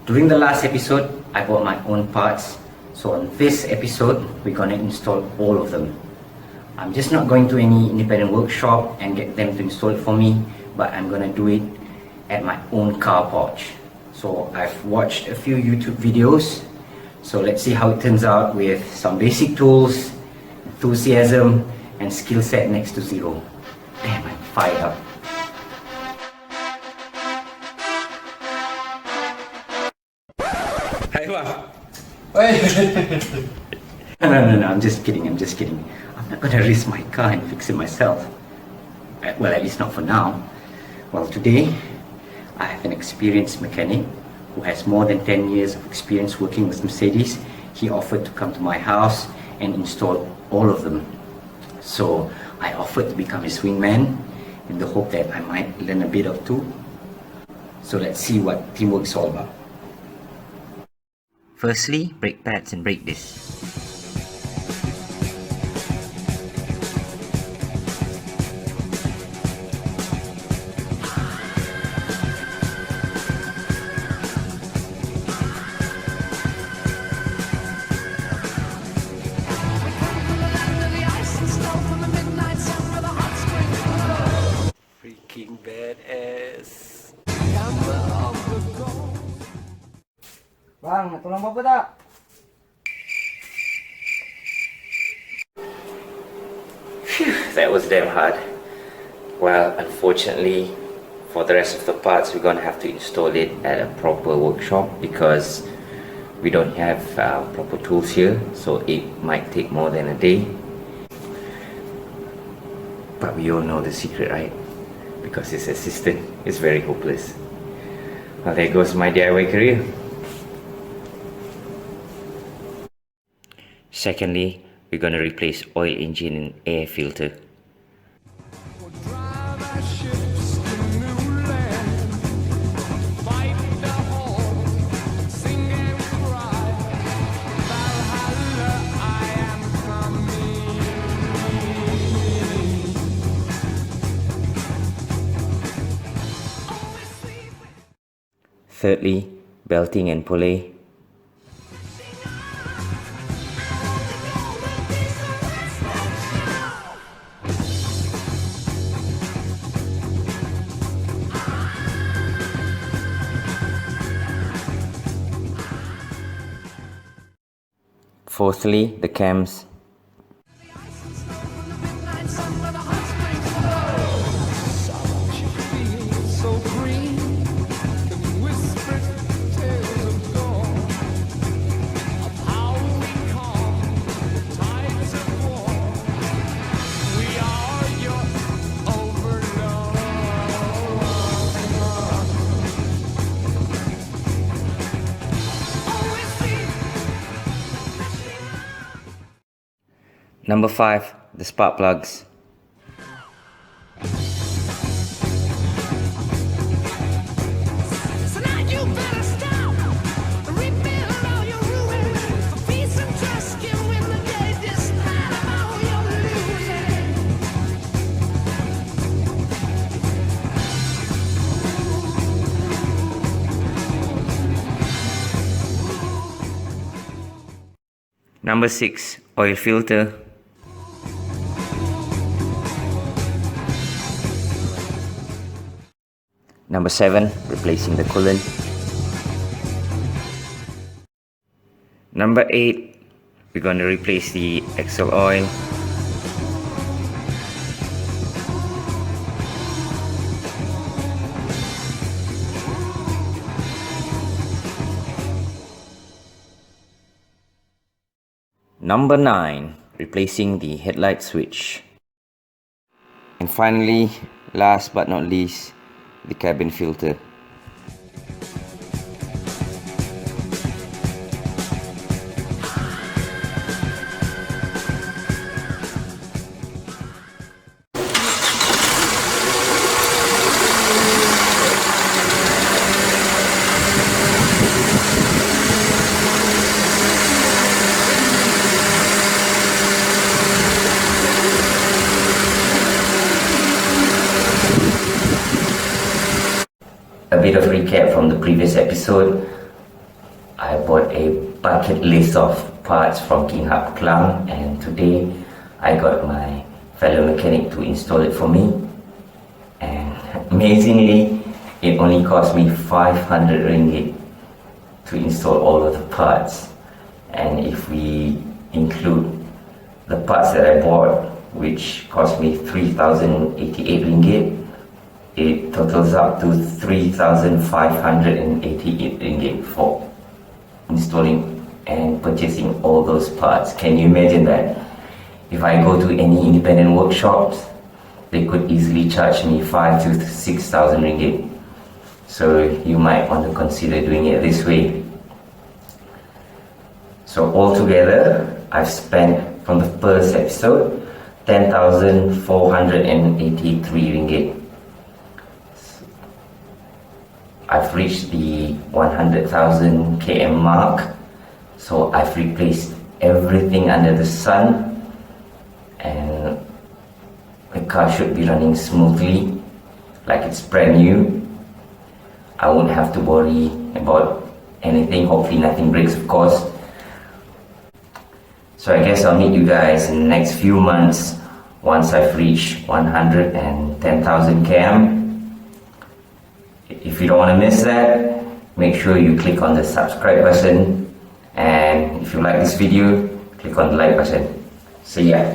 During the last episode, I bought my own parts. So on this episode, we're gonna install all of them. I'm just not going to any independent workshop and get them to install it for me, but I'm gonna do it at my own car porch. So I've watched a few YouTube videos. So let's see how it turns out with some basic tools, enthusiasm, and skill set next to zero. Damn, I'm fired up. Hey, what? No, I'm just kidding. I'm not gonna risk my car and fix it myself. Well, at least not for now. Well, today, I have an experienced mechanic who has more than 10 years of experience working with Mercedes. He offered to come to my house and install all of them. So I offered to become his wingman in the hope that I might learn a bit or two. So let's see what teamwork is all about. Firstly, brake pads and brake discs. Freaking badass. Bang, tolong apa tak? That was damn hard. Well, unfortunately, for the rest of the parts, we're gonna have to install it at a proper workshop because we don't have proper tools here, so it might take more than a day. But we all know the secret, right? Because his assistant is very hopeless. Well, there goes my DIY career. Secondly, we're gonna replace oil engine and air filter. Thirdly, belting and pulley. Fourthly, the cams. Number 5, the spark plugs. So now you better stop, rebuild all your ruins, for peace and trust can win the day, despite of all your losing. Number 6, oil filter. Number 7, replacing the coolant. Number 8, we're going to replace the axle oil. Number 9, replacing the headlight switch. And finally, last but not least, the cabin filter. A bit of recap from the previous episode. I bought a bucket list of parts from King Hub Klang, and today I got my fellow mechanic to install it for me. And amazingly, it only cost me 500 ringgit to install all of the parts. And if we include the parts that I bought, which cost me 3,088 ringgit, it totals up to 3,588 ringgit for installing and purchasing all those parts. Can you imagine that? If I go to any independent workshops, they could easily charge me 5,000 to 6,000 ringgit. So you might want to consider doing it this way. So altogether, I've spent from the first episode 10,483 ringgit. I've reached the 100,000 km mark, so I've replaced everything under the sun, and the car should be running smoothly, like it's brand new. I won't have to worry about anything. Hopefully nothing breaks, of course. So I guess I'll meet you guys in the next few months once I've reached 110,000 km. If you don't want to miss that, make sure you click on the subscribe button, and if you like this video, click on the like button. See ya.